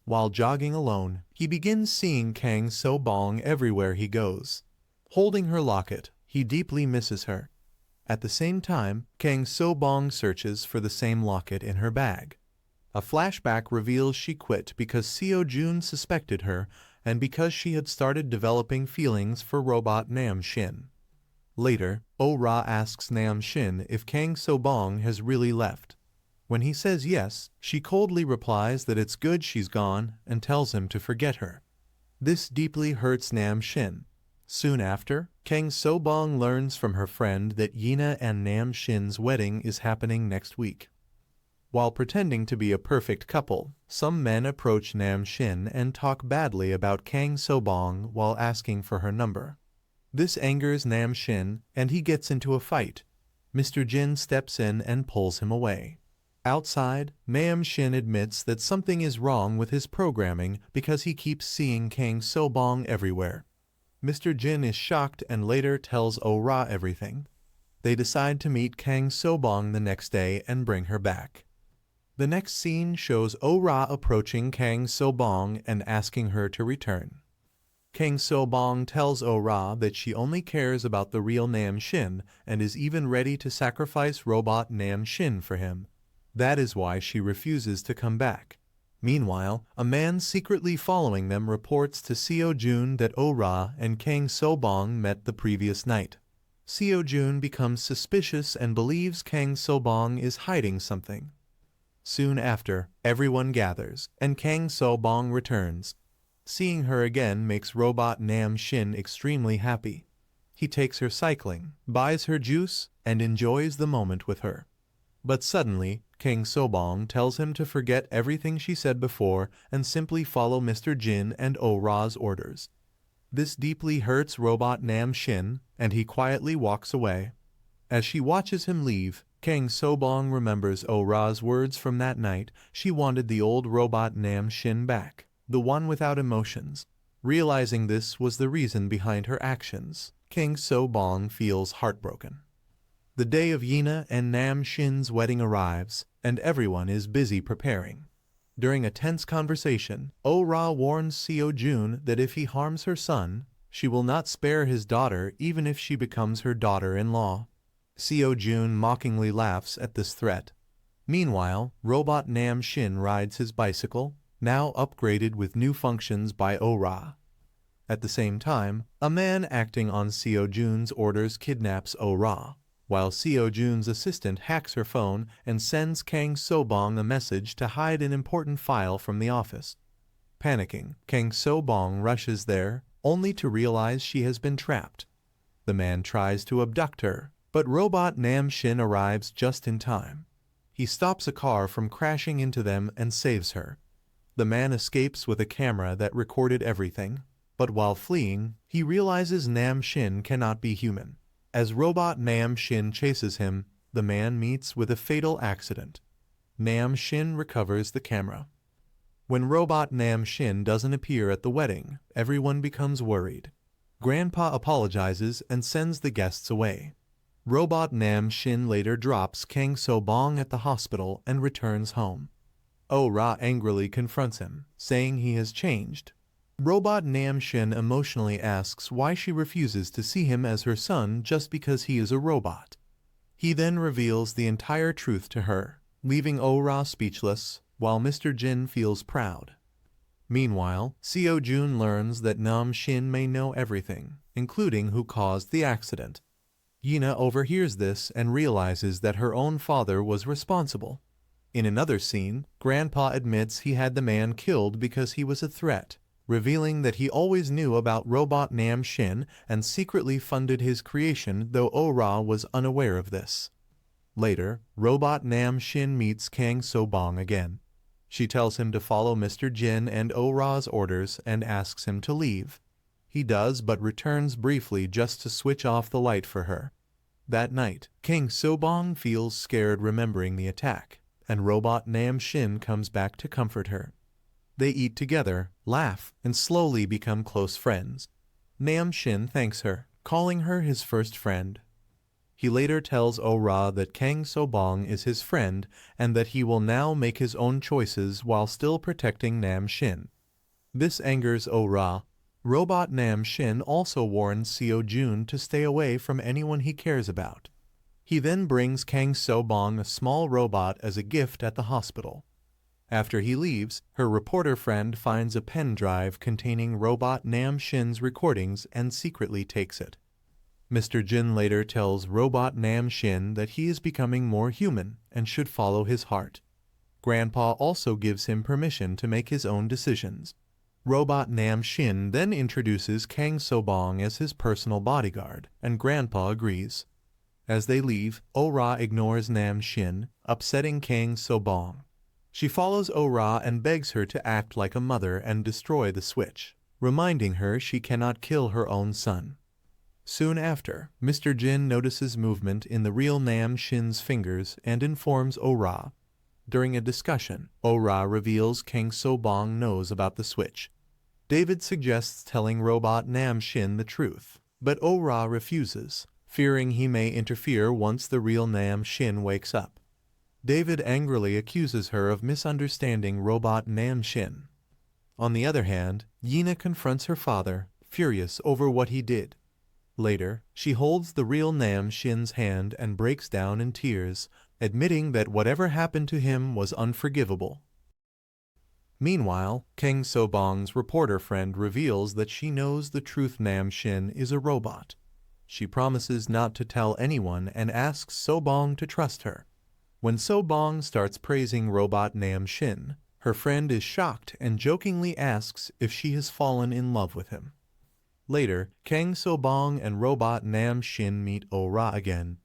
While jogging alone, he begins seeing Kang Sobong everywhere he goes. Holding her locket, he deeply misses her. At the same time, Kang Sobong searches for the same locket in her bag. A flashback reveals she quit because Seo Jun suspected her and because she had started developing feelings for robot Nam Shin. Later, Oh-ra asks Nam Shin if Kang So-bong has really left. When he says yes, she coldly replies that it's good she's gone and tells him to forget her. This deeply hurts Nam Shin. Soon after, Kang So-bong learns from her friend that Yina and Nam Shin's wedding is happening next week. While pretending to be a perfect couple, some men approach Nam Shin and talk badly about Kang So-bong while asking for her number. This angers Nam Shin, and he gets into a fight. Mr. Jin steps in and pulls him away. Outside, Nam Shin admits that something is wrong with his programming because he keeps seeing Kang So-bong everywhere. Mr. Jin is shocked and later tells Oh-ra everything. They decide to meet Kang So-bong the next day and bring her back. The next scene shows Oh-ra approaching Kang So-bong and asking her to return. Kang So-bong tells Oh-ra that she only cares about the real Nam Shin and is even ready to sacrifice robot Nam Shin for him. That is why she refuses to come back. Meanwhile, a man secretly following them reports to Seo Jun that Oh-ra and Kang So-bong met the previous night. Seo Jun becomes suspicious and believes Kang So-bong is hiding something. Soon after, everyone gathers, and Kang So-bong returns. Seeing her again makes robot Nam Shin extremely happy. He takes her cycling, buys her juice, and enjoys the moment with her. But suddenly, Kang So-bong tells him to forget everything she said before and simply follow Mr. Jin and Oh-ra's orders. This deeply hurts robot Nam Shin, and he quietly walks away. As she watches him leave, Kang So-bong remembers Oh-ra's words from that night. She wanted the old robot Nam Shin back, the one without emotions. Realizing this was the reason behind her actions, Kang So-bong feels heartbroken. The day of Yina and Nam Shin's wedding arrives, and everyone is busy preparing. During a tense conversation, Oh-ra warns Seo Jun that if he harms her son, she will not spare his daughter even if she becomes her daughter-in-law. Seo Jun mockingly laughs at this threat. Meanwhile, robot Nam Shin rides his bicycle, now upgraded with new functions by Oh-ra. At the same time, a man acting on Seo Jun's orders kidnaps Oh-ra, while Seo Jun's assistant hacks her phone and sends Kang So-bong a message to hide an important file from the office. Panicking, Kang So-bong rushes there, only to realize she has been trapped. The man tries to abduct her, but robot Nam Shin arrives just in time. He stops a car from crashing into them and saves her. The man escapes with a camera that recorded everything, but while fleeing, he realizes Nam Shin cannot be human. As robot Nam Shin chases him, the man meets with a fatal accident. Nam Shin recovers the camera. When robot Nam Shin doesn't appear at the wedding, everyone becomes worried. Grandpa apologizes and sends the guests away. Robot Nam Shin later drops Kang So-bong at the hospital and returns home. Oh-ra angrily confronts him, saying he has changed. Robot Nam Shin emotionally asks why she refuses to see him as her son just because he is a robot. He then reveals the entire truth to her, leaving Oh-ra speechless, while Mr. Jin feels proud. Meanwhile, Seo Jun learns that Nam Shin may know everything, including who caused the accident. Yina overhears this and realizes that her own father was responsible. In another scene, Grandpa admits he had the man killed because he was a threat, revealing that he always knew about robot Nam Shin and secretly funded his creation, though Oh-ra was unaware of this. Later, robot Nam Shin meets Kang So-bong again. She tells him to follow Mr. Jin and Oh-ra's orders and asks him to leave. He does, but returns briefly just to switch off the light for her. That night, Kang So-bong feels scared remembering the attack, and robot Nam Shin comes back to comfort her. They eat together, laugh, and slowly become close friends. Nam Shin thanks her, calling her his first friend. He later tells Oh-ra that Kang So-bong is his friend and that he will now make his own choices while still protecting Nam Shin. This angers Oh-ra. Robot Nam Shin also warns Seo Jun to stay away from anyone he cares about. He then brings Kang So-bong a small robot as a gift at the hospital. After he leaves, her reporter friend finds a pen drive containing Robot Nam Shin's recordings and secretly takes it. Mr. Jin later tells Robot Nam Shin that he is becoming more human and should follow his heart. Grandpa also gives him permission to make his own decisions. Robot Nam Shin then introduces Kang So-bong as his personal bodyguard, and Grandpa agrees. As they leave, Oh-ra ignores Nam Shin, upsetting Kang So-bong. She follows Oh-ra and begs her to act like a mother and destroy the switch, reminding her she cannot kill her own son. Soon after, Mr. Jin notices movement in the real Nam Shin's fingers and informs Oh-ra. During a discussion, Oh-ra reveals Kang So-bong knows about the switch. David suggests telling Robot Nam Shin the truth, but Oh-ra refuses, fearing he may interfere once the real Nam Shin wakes up. David angrily accuses her of misunderstanding Robot Nam Shin. On the other hand, Yina confronts her father, furious over what he did. Later, she holds the real Nam Shin's hand and breaks down in tears, admitting that whatever happened to him was unforgivable. Meanwhile, Kang So-bong's reporter friend reveals that she knows the truth Nam Shin is a robot. She promises not to tell anyone and asks So-bong to trust her. When So-bong starts praising Robot Nam Shin, her friend is shocked and jokingly asks if she has fallen in love with him. Later, Kang So-bong and Robot Nam Shin meet Oh-ra again.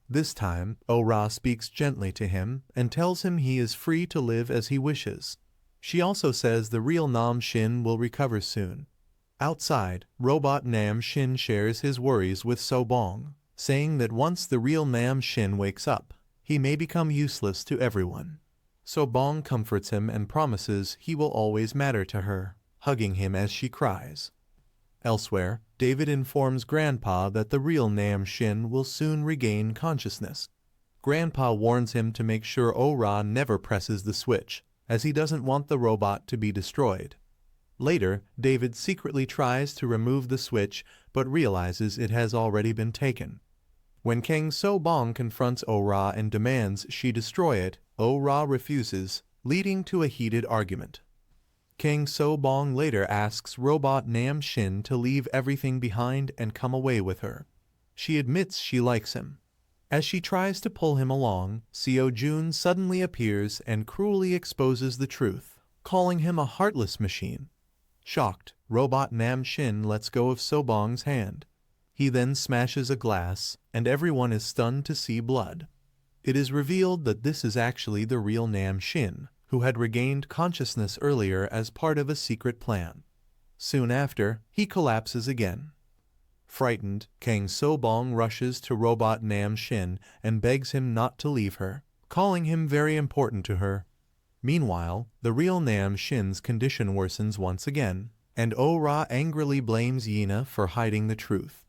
This time, Oh-ra speaks gently to him and tells him he is free to live as he wishes. She also says the real Nam Shin will recover soon. Outside, Robot Nam Shin shares his worries with So-bong, saying that once the real Nam Shin wakes up, he may become useless to everyone. So-bong comforts him and promises he will always matter to her, hugging him as she cries. Elsewhere, David informs Grandpa that the real Nam Shin will soon regain consciousness. Grandpa warns him to make sure Oh-ra never presses the switch, as he doesn't want the robot to be destroyed. Later, David secretly tries to remove the switch but realizes it has already been taken. When Kang So-bong confronts Oh-ra and demands she destroy it, Oh-ra refuses, leading to a heated argument. Kang So-bong later asks Robot Nam Shin to leave everything behind and come away with her. She admits she likes him. As she tries to pull him along, Seo-jun suddenly appears and cruelly exposes the truth, calling him a heartless machine. Shocked, Robot Nam Shin lets go of So-bong's hand. He then smashes a glass, and everyone is stunned to see blood. It is revealed that this is actually the real Nam Shin, who had regained consciousness earlier as part of a secret plan. Soon after, he collapses again. Frightened, Kang So-bong rushes to Robot Nam Shin and begs him not to leave her, calling him very important to her. Meanwhile, the real Nam Shin's condition worsens once again, and Oh-ra angrily blames Yina for hiding the truth.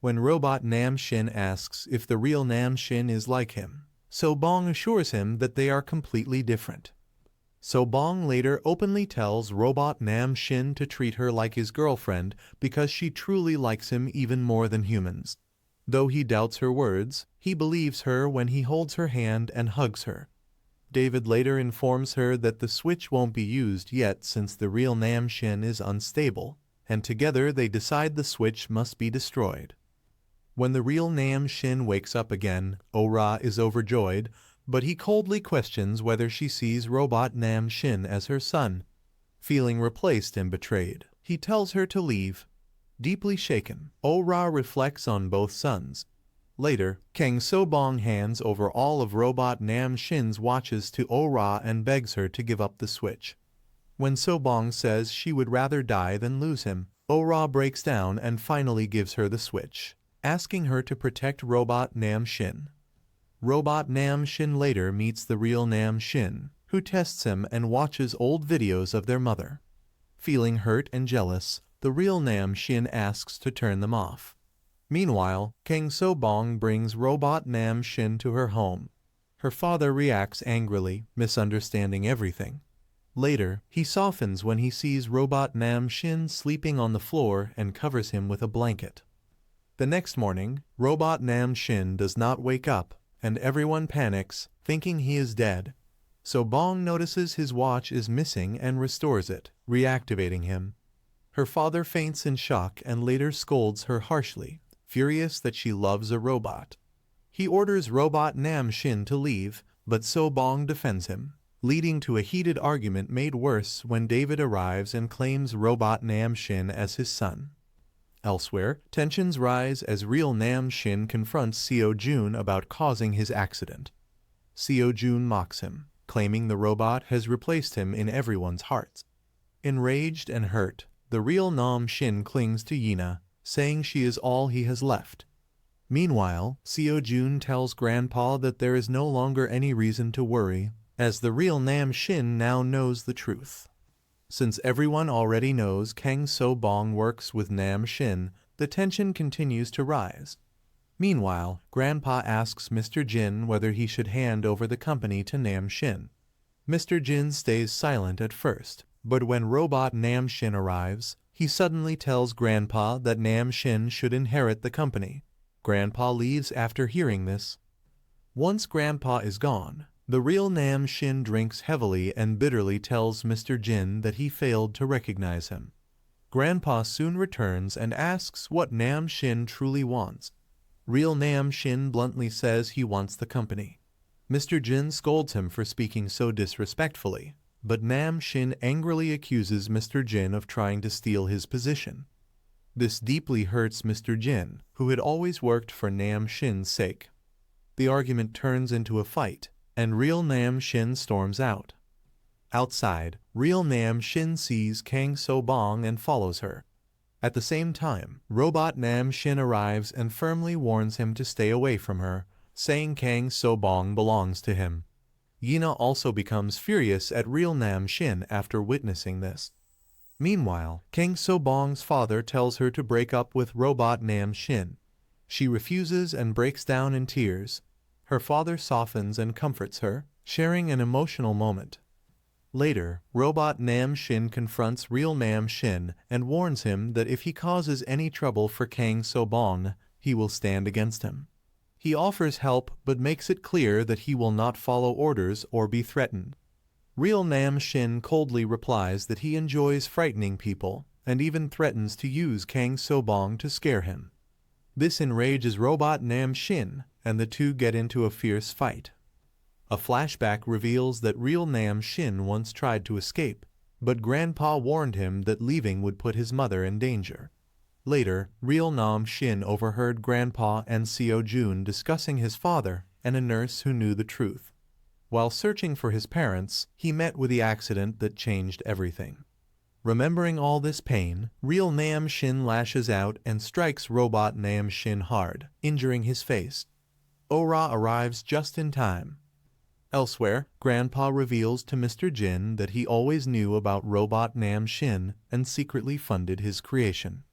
When Robot Nam Shin asks if the real Nam Shin is like him, So-bong assures him that they are completely different. So-bong later openly tells Robot Nam Shin to treat her like his girlfriend because she truly likes him even more than humans. Though he doubts her words, he believes her when he holds her hand and hugs her. David later informs her that the switch won't be used yet since the real Nam Shin is unstable, and together they decide the switch must be destroyed. When the real Nam Shin wakes up again, Oh-ra is overjoyed, but he coldly questions whether she sees Robot Nam Shin as her son. Feeling replaced and betrayed, he tells her to leave. Deeply shaken, Oh-ra reflects on both sons. Later, Kang So-bong hands over all of Robot Nam Shin's watches to Oh-ra and begs her to give up the switch. When So-bong says she would rather die than lose him, Oh-ra breaks down and finally gives her the switch, asking her to protect Robot Nam Shin. Robot Nam Shin later meets the real Nam Shin, who tests him and watches old videos of their mother. Feeling hurt and jealous, the real Nam Shin asks to turn them off. Meanwhile, Kang So-bong brings Robot Nam Shin to her home. Her father reacts angrily, misunderstanding everything. Later, he softens when he sees Robot Nam Shin sleeping on the floor and covers him with a blanket. The next morning, Robot Nam Shin does not wake up, and everyone panics, thinking he is dead. So Bong notices his watch is missing and restores it, reactivating him. Her father faints in shock and later scolds her harshly, furious that she loves a robot. He orders robot Nam Shin to leave, but So Bong defends him, leading to a heated argument made worse when David arrives and claims robot Nam Shin as his son. Elsewhere, tensions rise as real Nam Shin confronts Seo Jun about causing his accident. Seo Jun mocks him, claiming the robot has replaced him in everyone's hearts. Enraged and hurt, the real Nam Shin clings to Yina, saying she is all he has left. Meanwhile, Seo Jun tells Grandpa that there is no longer any reason to worry, as the real Nam Shin now knows the truth. Since everyone already knows Kang So Bong works with Nam Shin, the tension continues to rise. Meanwhile, Grandpa asks Mr. Jin whether he should hand over the company to Nam Shin. Mr. Jin stays silent at first, but when robot Nam Shin arrives, he suddenly tells Grandpa that Nam Shin should inherit the company. Grandpa leaves after hearing this. Once Grandpa is gone, the real Nam Shin drinks heavily and bitterly tells Mr. Jin that he failed to recognize him. Grandpa soon returns and asks what Nam Shin truly wants. Real Nam Shin bluntly says he wants the company. Mr. Jin scolds him for speaking so disrespectfully, but Nam Shin angrily accuses Mr. Jin of trying to steal his position. This deeply hurts Mr. Jin, who had always worked for Nam Shin's sake. The argument turns into a fight, and real Nam Shin storms out. Outside, real Nam Shin sees Kang So Bong and follows her. At the same time, robot Nam Shin arrives and firmly warns him to stay away from her, saying Kang So Bong belongs to him. Yina also becomes furious at real Nam Shin after witnessing this. Meanwhile, Kang So Bong's father tells her to break up with robot Nam Shin. She refuses and breaks down in tears. Her father softens and comforts her, sharing an emotional moment. Later, robot Nam Shin confronts real Nam Shin and warns him that if he causes any trouble for Kang So Bong, he will stand against him. He offers help but makes it clear that he will not follow orders or be threatened. Real Nam Shin coldly replies that he enjoys frightening people and even threatens to use Kang So Bong to scare him. This enrages robot Nam Shin, and the two get into a fierce fight. A flashback reveals that real Nam Shin once tried to escape, but Grandpa warned him that leaving would put his mother in danger. Later, real Nam Shin overheard Grandpa and Seo Jun discussing his father and a nurse who knew the truth. While searching for his parents, he met with the accident that changed everything. Remembering all this pain, real Nam Shin lashes out and strikes robot Nam Shin hard, injuring his face. Ora arrives just in time. Elsewhere, Grandpa reveals to Mr. Jin that he always knew about robot Nam Shin and secretly funded his creation.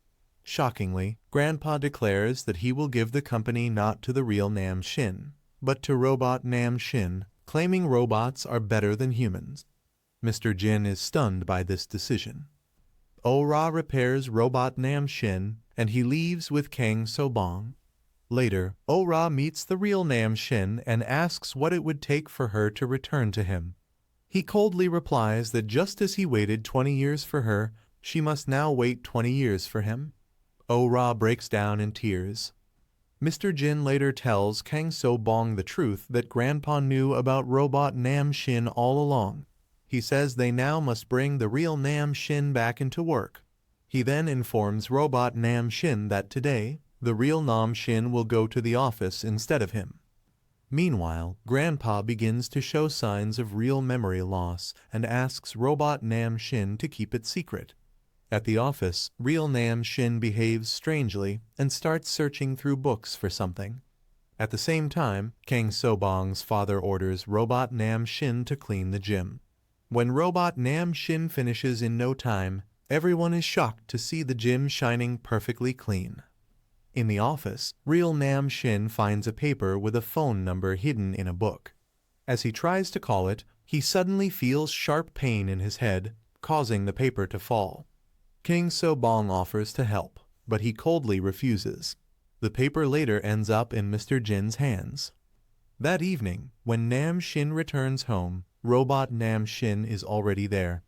Shockingly, Grandpa declares that he will give the company not to the real Nam Shin, but to robot Nam Shin, claiming robots are better than humans. Mr. Jin is stunned by this decision. Ora repairs robot Nam Shin, and he leaves with Kang So Bong. Later, Ora meets the real Nam Shin and asks what it would take for her to return to him. He coldly replies that just as he waited 20 years for her, she must now wait 20 years for him. Ora breaks down in tears. Mr. Jin later tells Kang So Bong the truth that Grandpa knew about robot Nam Shin all along. He says they now must bring the real Nam Shin back into work. He then informs robot Nam Shin that today, the real Nam Shin will go to the office instead of him. Meanwhile, Grandpa begins to show signs of real memory loss and asks robot Nam Shin to keep it secret. At the office, real Nam Shin behaves strangely and starts searching through books for something. At the same time, Kang So Bong's father orders robot Nam Shin to clean the gym. When robot Nam Shin finishes in no time, everyone is shocked to see the gym shining perfectly clean. In the office, real Nam Shin finds a paper with a phone number hidden in a book. As he tries to call it, he suddenly feels sharp pain in his head, causing the paper to fall. Kang So Bong offers to help, but he coldly refuses. The paper later ends up in Mr. Jin's hands. That evening, when Nam Shin returns home, Robot Nam Shin is already there.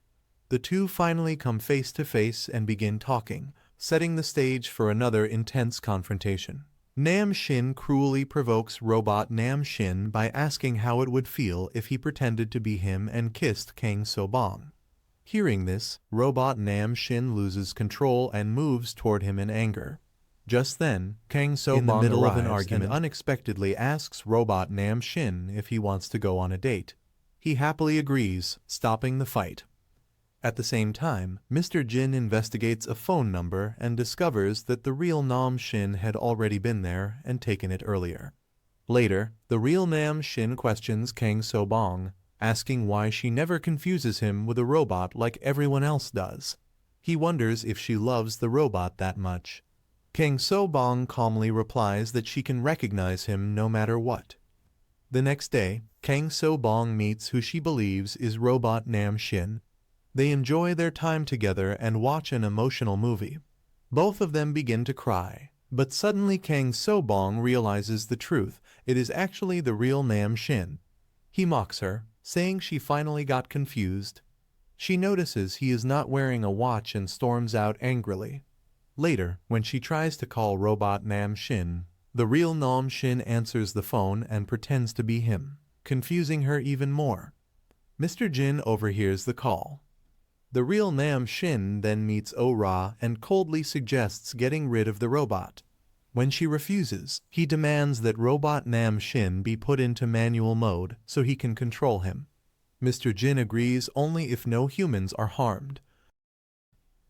The two finally come face to face and begin talking, setting the stage for another intense confrontation. Nam Shin cruelly provokes Robot Nam Shin by asking how it would feel if he pretended to be him and kissed Kang So-bong. Hearing this, Robot Nam Shin loses control and moves toward him in anger. Just then, Kang So-bong in the middle of an argument and unexpectedly asks Robot Nam Shin if he wants to go on a date. He happily agrees, stopping the fight. At the same time, Mr. Jin investigates a phone number and discovers that the real Nam Shin had already been there and taken it earlier. Later, the real Nam Shin questions Kang So-bong, asking why she never confuses him with a robot like everyone else does. He wonders if she loves the robot that much. Kang So-bong calmly replies that she can recognize him no matter what. The next day, Kang So-bong meets who she believes is Robot Nam Shin. They enjoy their time together and watch an emotional movie. Both of them begin to cry, but suddenly Kang So-bong realizes the truth. It is actually the real Nam Shin. He mocks her, saying she finally got confused. She notices he is not wearing a watch and storms out angrily. Later, when she tries to call Robot Nam Shin, the real Nam Shin answers the phone and pretends to be him, confusing her even more. Mr. Jin overhears the call. The real Nam Shin then meets Oh-ra and coldly suggests getting rid of the robot. When she refuses, he demands that Robot Nam Shin be put into manual mode so he can control him. Mr. Jin agrees only if no humans are harmed.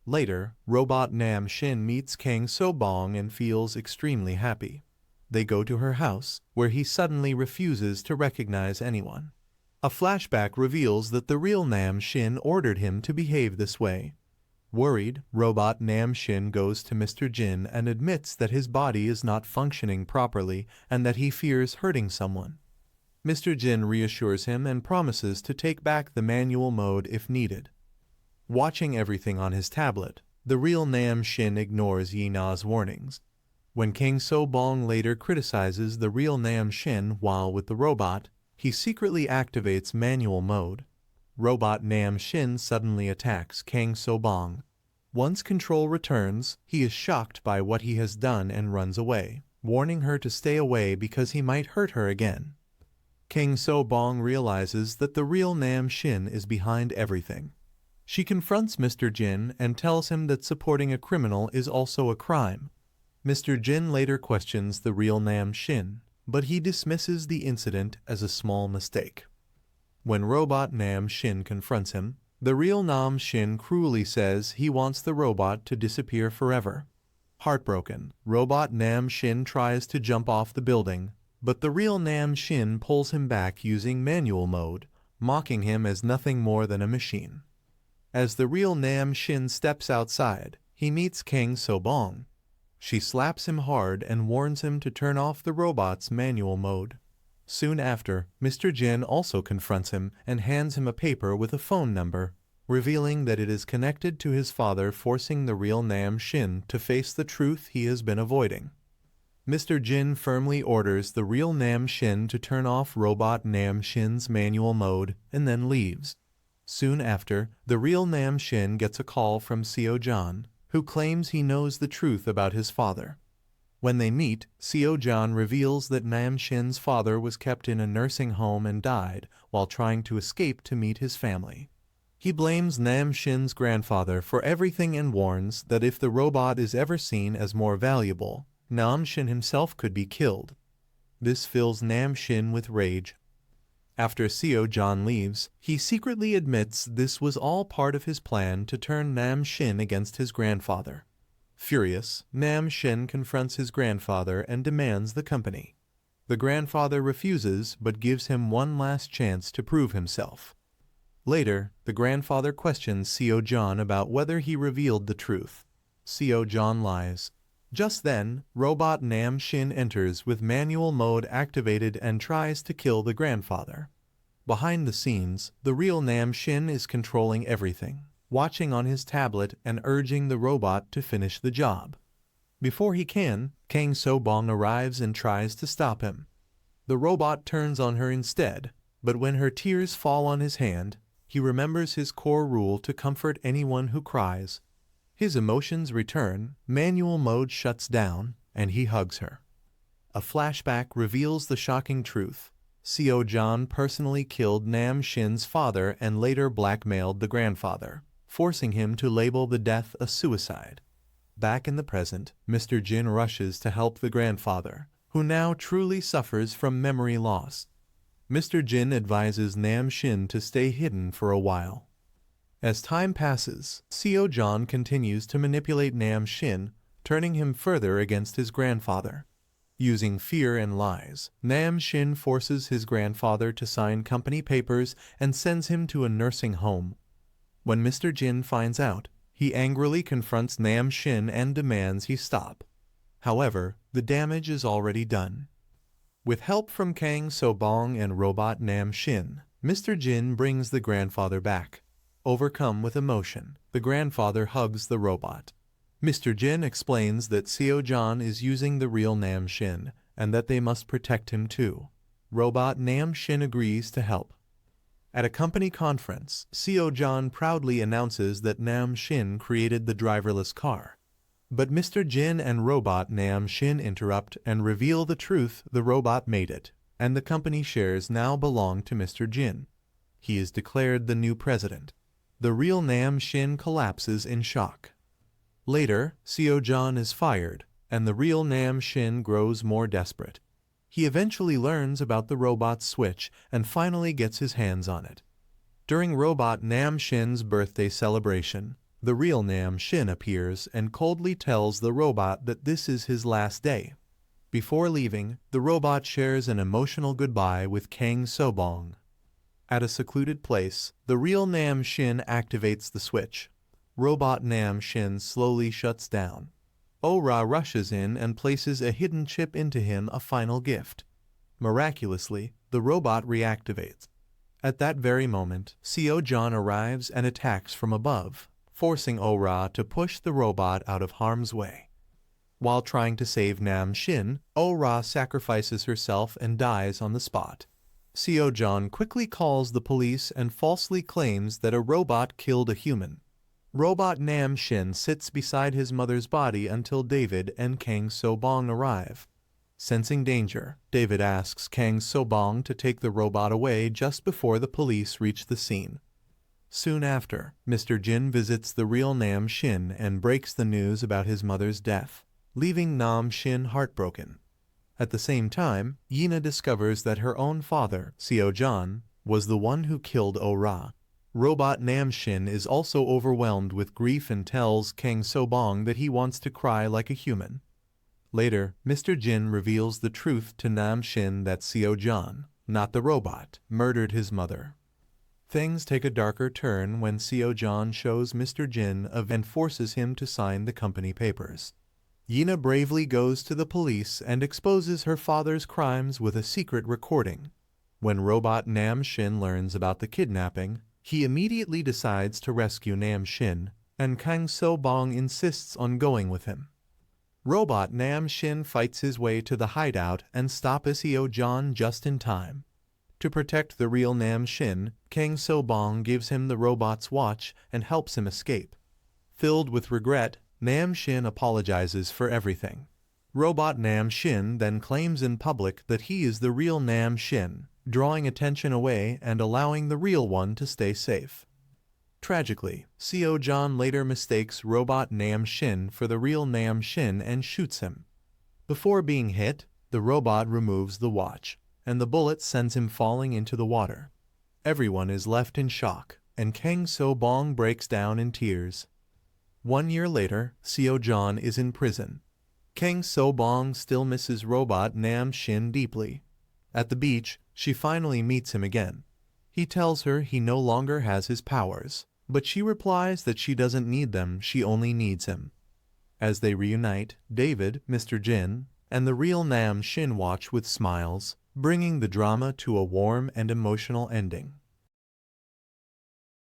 Later, Robot Nam Shin meets Kang So-bong and feels extremely happy. They go to her house, where he suddenly refuses to recognize anyone. A flashback reveals that the real Nam Shin ordered him to behave this way. Worried, Robot Nam Shin goes to Mr. Jin and admits that his body is not functioning properly and that he fears hurting someone. Mr. Jin reassures him and promises to take back the manual mode if needed. Watching everything on his tablet, the real Nam Shin ignores Yi-na's warnings. When Kang So-bong later criticizes the real Nam Shin while with the robot, he secretly activates manual mode. Robot Nam Shin suddenly attacks Kang So-bong. Once control returns, he is shocked by what he has done and runs away, warning her to stay away because he might hurt her again. Kang So-bong realizes that the real Nam Shin is behind everything. She confronts Mr. Jin and tells him that supporting a criminal is also a crime. Mr. Jin later questions the real Nam Shin, but he dismisses the incident as a small mistake. When Robot Nam Shin confronts him, the real Nam Shin cruelly says he wants the robot to disappear forever. Heartbroken, Robot Nam Shin tries to jump off the building, but the real Nam Shin pulls him back using manual mode, mocking him as nothing more than a machine. As the real Nam Shin steps outside, he meets Kang So-bong. She slaps him hard and warns him to turn off the robot's manual mode. Soon after, Mr. Jin also confronts him and hands him a paper with a phone number, revealing that it is connected to his father, forcing the real Nam Shin to face the truth he has been avoiding. Mr. Jin firmly orders the real Nam Shin to turn off Robot Nam Shin's manual mode and then leaves. Soon after, the real Nam Shin gets a call from Seo-jan, who claims he knows the truth about his father. When they meet, Seo-jan reveals that Nam Shin's father was kept in a nursing home and died while trying to escape to meet his family. He blames Nam Shin's grandfather for everything and warns that if the robot is ever seen as more valuable, Nam Shin himself could be killed. This fills Nam Shin with rage. After Seo-jan leaves, he secretly admits this was all part of his plan to turn Nam Shin against his grandfather. Furious, Nam Shin confronts his grandfather and demands the company. The grandfather refuses but gives him one last chance to prove himself. Later, the grandfather questions Seo-jan about whether he revealed the truth. Seo-jan lies. Just then, Robot Nam Shin enters with manual mode activated and tries to kill the grandfather. Behind the scenes, the real Nam Shin is controlling everything, watching on his tablet and urging the robot to finish the job. Before he can, Kang So-bong arrives and tries to stop him. The robot turns on her instead, But when her tears fall on his hand, he remembers his core rule to comfort anyone who cries. His emotions return, manual mode shuts down, and he hugs her. A flashback reveals the shocking truth. Seo John personally killed Nam Shin's father and later blackmailed the grandfather, forcing him to label the death a suicide. Back in the present, Mr. Jin rushes to help the grandfather, who now truly suffers from memory loss. Mr. Jin advises Nam Shin to stay hidden for a while. As time passes, Seo John continues to manipulate Nam Shin, turning him further against his grandfather. Using fear and lies, Nam Shin forces his grandfather to sign company papers and sends him to a nursing home. When Mr. Jin finds out, he angrily confronts Nam Shin and demands he stop. However, the damage is already done. With help from Kang So-bong and robot Nam Shin, Mr. Jin brings the grandfather back. Overcome with emotion, the grandfather hugs the robot. Mr. Jin explains that Seo John is using the real Nam Shin and that they must protect him too. Robot Nam Shin agrees to help. At a company conference, Seo John proudly announces that Nam Shin created the driverless car. But Mr. Jin and robot Nam Shin interrupt and reveal the truth: the robot made it, and the company shares now belong to Mr. Jin. He is declared the new president. The real Nam Shin collapses in shock. Later, Seo John is fired, and the real Nam Shin grows more desperate. He eventually learns about the robot's switch and finally gets his hands on it. During robot Nam Shin's birthday celebration, the real Nam Shin appears and coldly tells the robot that this is his last day. Before leaving, the robot shares an emotional goodbye with Kang So-bong. At a secluded place, the real Nam Shin activates the switch. Robot Nam Shin slowly shuts down. Ora rushes in and places a hidden chip into him, a final gift. Miraculously, the robot reactivates. At that very moment, Seo John arrives and attacks from above, forcing Ora to push the robot out of harm's way. While trying to save Nam Shin, Ora sacrifices herself and dies on the spot. Seo John quickly calls the police and falsely claims that a robot killed a human. Robot Nam Shin sits beside his mother's body until David and Kang So-bong arrive. Sensing danger, David asks Kang So-bong to take the robot away just before the police reach the scene. Soon after, Mr. Jin visits the real Nam Shin and breaks the news about his mother's death, leaving Nam Shin heartbroken. At the same time, Yina discovers that her own father, Seo John, was the one who killed Ora. Robot Nam Shin is also overwhelmed with grief and tells Kang So-bong that he wants to cry like a human. Later, Mr. Jin reveals the truth to Nam Shin that Seo John, not the robot, murdered his mother. Things take a darker turn when Seo John shows Mr. Jin and forces him to sign the company papers. Yina bravely goes to the police and exposes her father's crimes with a secret recording. When robot Nam Shin learns about the kidnapping, he immediately decides to rescue Nam Shin, and Kang So-bong insists on going with him. Robot Nam Shin fights his way to the hideout and stops Seo John just in time. To protect the real Nam Shin, Kang So-bong gives him the robot's watch and helps him escape. Filled with regret, Nam Shin apologizes for everything. Robot Nam Shin then claims in public that he is the real Nam Shin, drawing attention away and allowing the real one to stay safe. Tragically, Seo John later mistakes robot Nam Shin for the real Nam Shin and shoots him. Before being hit, the robot removes the watch, and the bullet sends him falling into the water. Everyone is left in shock, and Kang So-bong breaks down in tears. 1 year later, Seo John is in prison. Kang So-bong still misses robot Nam Shin deeply. At the beach, she finally meets him again. He tells her he no longer has his powers, but she replies that she doesn't need them, she only needs him. As they reunite, David, Mr. Jin, and the real Nam Shin watch with smiles, bringing the drama to a warm and emotional ending.